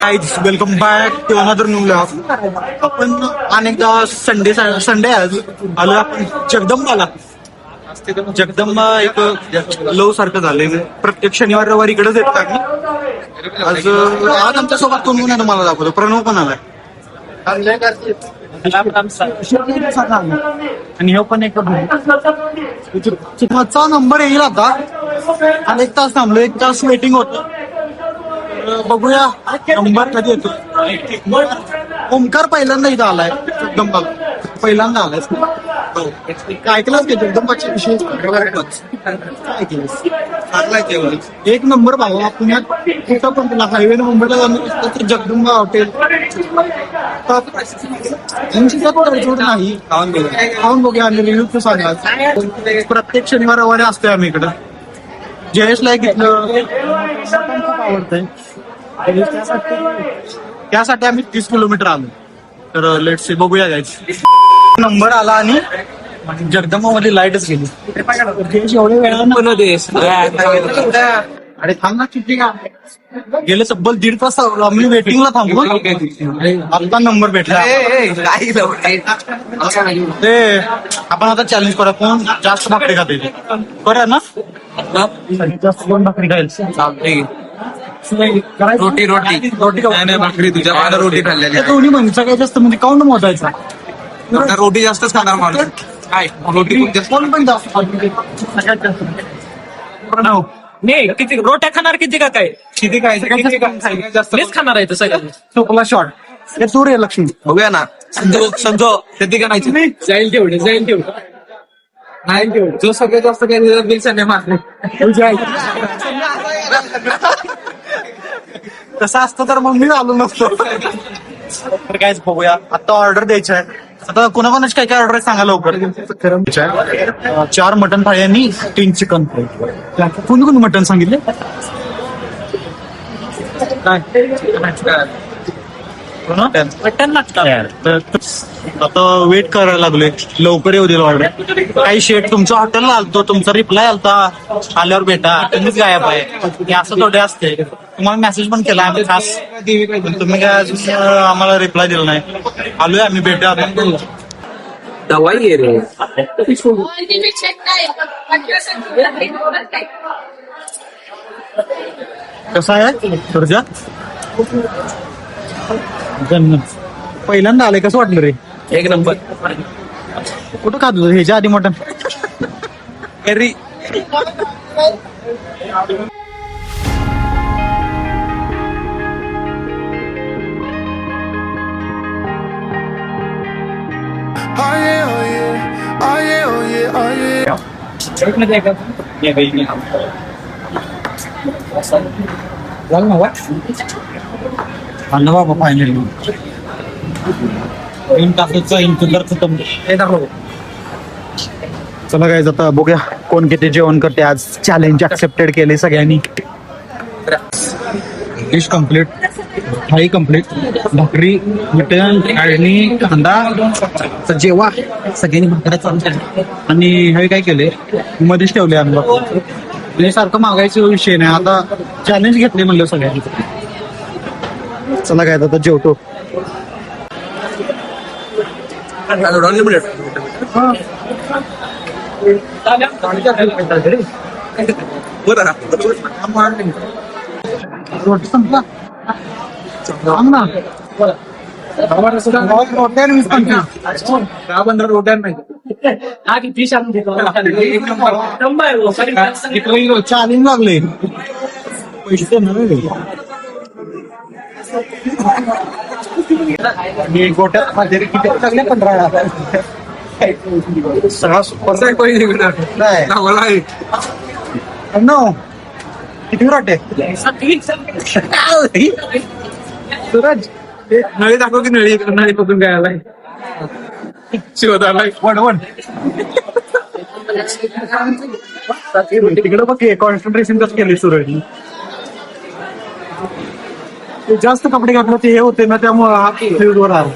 Guys welcome back to another new vlog. आपण अनेकदा Sunday आज आलो आपण जगदंबाला. जगदंबा एक लव सारखं झालंय. प्रत्येक शनिवार रविवार इकडेच येतो आम्ही. आज आमच्या सोबत कोण कोण आहे तुम्हाला दाखवतो. प्रणव पण आलाय आणि हे पण एक चिकनचा नंबर येईल आता. आणि 1 तास थांबलो, 1 तास वेटिंग होतं. बघूया नंबर कधी येतो. ओमकार पहिल्यांदा इथं आलाय जगदंबा, पहिल्यांदा आलाय. ऐकलंच की जगदंबाच्या विषयी एक नंबर भावा. पुण्यात कुठं पण तुला हायवे मुंबईला जाणं तर जगदंबा हॉटेल नाही. खाऊन बघूया आणि रिव्ह्यू तर सांगा. प्रत्येक शनिवार रविवारी असतोय आम्ही इकडं. जयेशला घेतलं, खूप आवडतंय. त्यासाठी आम्ही 30 किलोमीटर आलो. तर लेट्स सी, बघूया जायचं. नंबर आला आणि जगदंबा मध्ये लाईटच गेली. एवढ्या वेळा अरे थांब ना, किती का गेले तब्बल 1.5 तास आम्ही वेटिंगला थांबलो. आता नंबर भेटला. ते आपण आता चॅलेंज करूया, कोण जास्त भाकरी खाते करूया ना. जास्त कोण भाकरी खाईल. रोटी नाही भाकरी. तुझ्या मला रोटी खाल्लेली. दोन्ही म्हणजे सगळ्यात जास्त म्हणजे काउंट मोजायचा. रोटी जास्तच खाणार माणूस. काय रोटी कोण पण जास्त सगळ्यात जास्त प्रणव. नाही किती रोट्या खाणार किती का काय किती काय जास्त मीच खाणार आहे सगळं. चोपला शॉट. हे तू रे लक्ष्मी. बघूया ना. संजो किती का नाही जाईल तेवढे नाही तेवढं. जो सगळ्यात जास्त काय बिल संडे मारले. तसं असतं तर मग मी आलो नसतो. तर कायच बघूया. आता ऑर्डर द्यायची आहे. आता कोणाकोणाची काय काय ऑर्डर सांगा लवकर. 4 मटन थाळी आणि 3 चिकन फ्राय. कोणी कोणी मटन सांगितले काय मटन आता वेट करायला लागलोय. लवकर येऊ देईल ऑर्डर. काही शेट तुमच्या हॉटेलला आलतो, तुमचा रिप्लाय आलता आल्यावर भेटा, तुम्हीच गायब आहे. हे असं थोडे असते. तुम्हाला मेसेज पण केला आम्ही खास, तुम्ही काय अजून आम्हाला रिप्लाय दिला नाही. आलोय आम्ही, भेटा आपण. दवाई रे. कसं आहे तुझ्या पहिल्यांदा आलंय, कसं वाटलं रे. 1 नंबर. कुठं खात होतं ह्याच्या आधी मटन. घरी आणलं बाबा फायनली. 3 तासाचा इंतजार खतम. चला काय आता बघूया कोण किती जेवण करते. आज चॅलेंज ऍक्सेप्टेड केले सगळ्यांनी. डिश कम्प्लीट, थाळी कम्प्लीट, भाकरी, मटण आणि कांदा. तर जेव्हा सगळ्यांनी भाकऱ्या चालू केल्या आणि हे काय केले मध्येच ठेवले आम्ही. म्हणजे सारखं मागायचा विषय नाही. आता चॅलेंज घेतले म्हणलं सगळ्यांनी. चला काय आता जेवतो. रोटी संपला सांग ना. 10-15 रोट्या नाही. चॅलेंज लागले पैसे देणार रे. आणि गोट्यात माझे किती लागले 15. सगळा सुपर नाही. नो किती रोटे सूरज. नळी दाखव की नळी पकडून काय आलाय. शिवत आलाय वडवड. तिकडे बघ कॉन्सन्ट्रेशन कसं केले सूरजनी. जास्त कपडे घातले ते हे होते ना, त्यामुळे हा वर आला.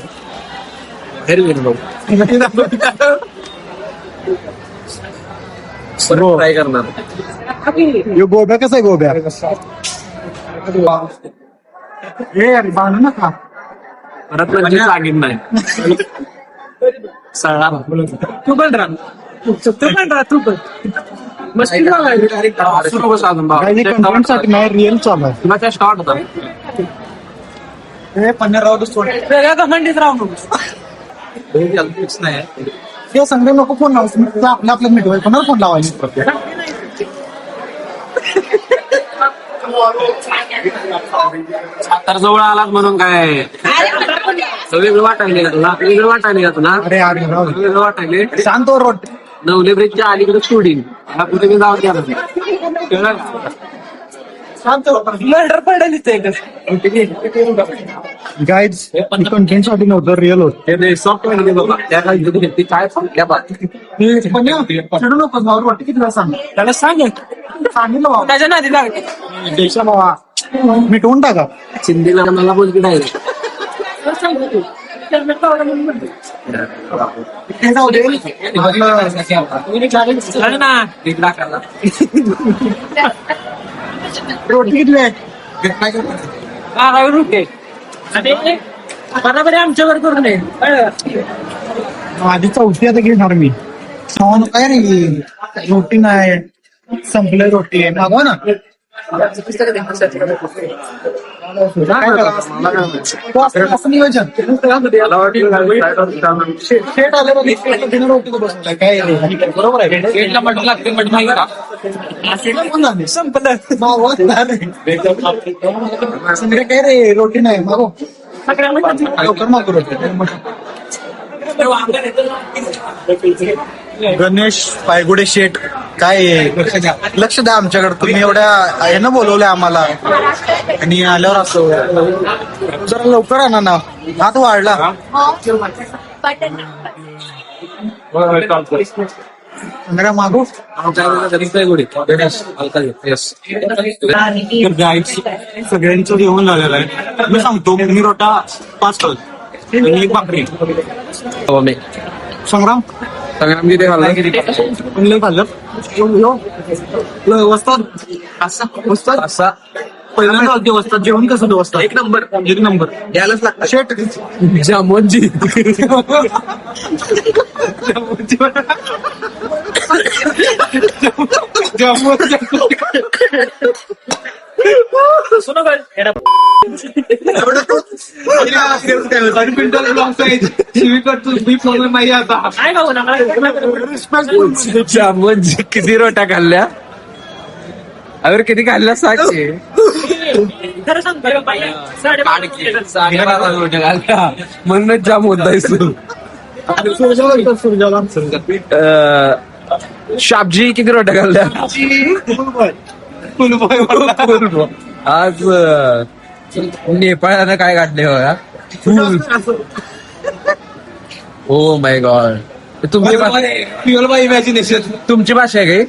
ट्राय करणार. गोब्या कसा आहे गोब्या. हे अरे बांधू नका. परत म्हणजे सांगेन नाही सळा तू पण राहा तू पण मस्ती काही कंटेंट साठी नाही रिअल चालू आहे. तुला काय स्टार्ट होता हे पंधरा सोड वेगळ्या कमांडीत राहू नकोस. नाही ते संध्या नको फोन लावायचं आपल्या आपल्या मिटवाय कोणाला फोन लावायचं. सातार जवळ आलात म्हणून काय वेगळं वाटायले का तुला वेगळं वाटायले का तुला अरे यार राहू दे. वेगळं वाटायले शांत हो रोड. नवले ब्रिजच्या अलीकडे शूटिंग मला कुठे मी जाऊन द्या कळलं का? शांत हो. मर्डर पडेल इथे गाईज कंटेंट साठी नव्हतं रिअल होत. ते सॉफ्टवेअर बाबा त्या काही ती काय सांगल्या बा चिडू नकोस भाऊ. रोटी किती वेळा सांग. त्याला सांग सांगितलं भाऊ. त्याच्या नादी लागते देशा बाबा मिटवून टाका. सिंधीला मला बोलकी डायरेक्ट हे जाऊ दे. झालं ना रोटी किती वेळ रुपये आणि बराबर आमच्यावर करू नये आधी चौथी आता घेणार मी. काय रे रोटी नाही संपलं. रोटी आहे मागवा ना. काय करा? असं नियोजन शेट आले बघ रोटी बसवलाय काय रे? बरोबर आहे. मटण लागते मटण नाही का संपलं संध्या काय रे रोटी नाही मागो. लवकर मागो रोटी. गणेश पायगुडे शेठ काय लक्ष द्या आमच्याकडे. तुम्ही एवढ्या यानं बोलवलंय आम्हाला आणि आल्यावर असं जरा लवकर आणा ना. हात वाढला. संध्या मागो. सगळ्यांचं जेवण झालेलं आहे. मी सांगतो मी रोटा 5 कल आणि 1 भाकरी. संग्राम संग्राम किती खाल्ला कोणलं खाल्लं वस्ताद असा पहिल्यांदा वस्ताद जेवण कसं होतं वस्ताद? 1 नंबर 1 नंबर यायलाच लागतं शेट जामोजी जामोजी किती रोट्या खाल्ल्या अगर किती खाल्ल्या सांगते खरं सांगतो साडेबारा रोट्या खाल्ल्या म्हणूनच जाम होत शाबजी किती रोट्या खाल्ल्या आज नेपाळानं काय काढले बघा हो माय गॉड तुमची भाषा इमॅजिनेशन तुमची भाषा आहे काय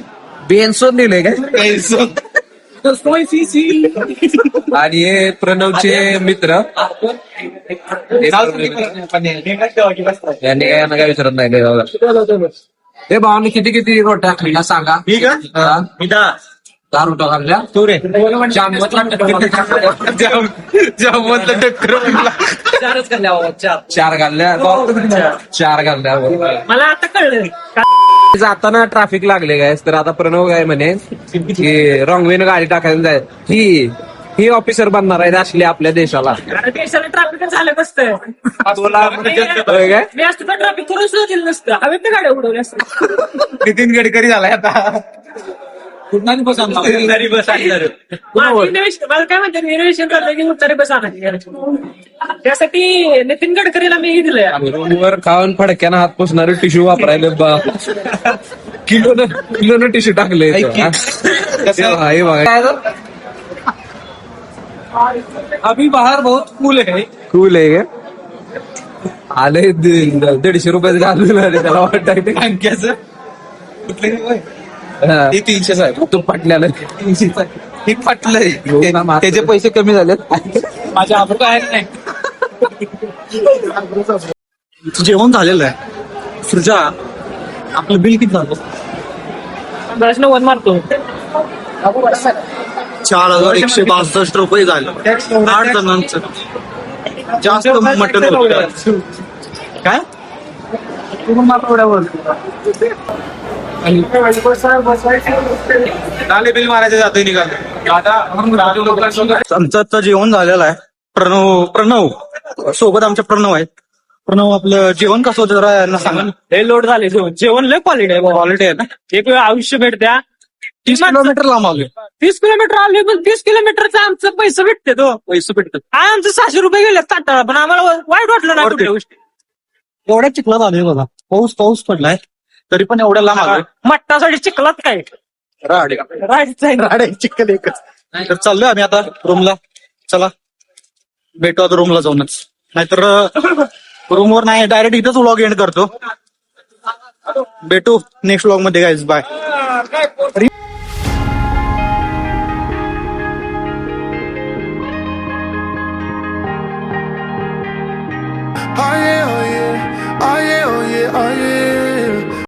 बेन्सोन दिलंय काय आणि हे प्रणवचे मित्र यांनी काय काय विचारत नाही हे भावाने किती किती रोट्या खाल्ल्या सांगा मी 10 रोट्या खाल्ल्या तू रे जामवतला टक्कर म्हणला 4च खाल्ल्या बाबा 4 खाल्ल्या 4 खाल्ल्या मला आता कळलं जाताना ट्रॅफिक लागले काय तर आता प्रणव काय म्हणे की रॉंग वेनं गाडी टाकायला जाय ही ऑफिसर बनणार आहे असले आपल्या देशाला देशाला ट्रॅफिक झालं नसतं होय काय मी असतं तर ट्रॅफिक करून सुद्धा दिलं नसतं हवेत गाड्या उडवल्या असतं नितीन गडकरी झालाय आता. मला काय म्हणतात इनोव्हेशन करता की उत्तरे बस आणायची त्यासाठी नितीन गडकरीला मी दिलंय रोडवर खाऊन फडक्यानं हात पुसणारे टिश्यू वापरायले बा किलोनं टिश्यू टाकले अभी बाहेर बहुत कूल आहे कूल आहे का आले 150 रुपये घालून आले त्याला वाटायचं आणख्याचं कुठलं हे 300 आहे तू पटल्यानं 300 हे पटलंय त्याचे पैसे कमी झालेत. माझ्या आबरू आहे नाही जेवण झालेलं आहे. सृजा आपलं बिल किती झालं? 1 मारतो 4,162 झाले 8 जणांचं जास्त मटण होतं काय बिल मारायचं जाते आमचं आता जेवण झालेलं आहे प्रणव सोबत आमच्या प्रणव आहेत प्रणव आपलं जेवण कसं होतं जरा यांना सांगा लय लोड झाले जेवण लय क्वालिटी आहे बाबा. क्वालिटी आहे ना एक वेळ आयुष्य भेटत्या 30 किलोमीटर लांब आलोय 30 किलोमीटर आले पण 30 किलोमीटरचा आमचं पैसे भेटते तो पैसे भेटतात काय आमचं 600 रुपये गेले ताटाळा पण आम्हाला वाईट वाटलं नाही कुठल्या गोष्टी एवढ्या चिखलात आलोय बघा पाऊस पडलाय तरी पण एवढ्या लांब आलोय मट्टासाठी चिखलात काय राडे राडे चिखल एकच तर चाललोय आम्ही आता रूमला चला भेटू आता रूमला जाऊनच नाहीतर रूमवर नाही डायरेक्ट इथंच व्लॉग एंड करतो भेटू नेक्स्ट व्लॉग मध्ये guys bye Oh yeah, oh yeah, oh yeah, oh yeah, oh yeah.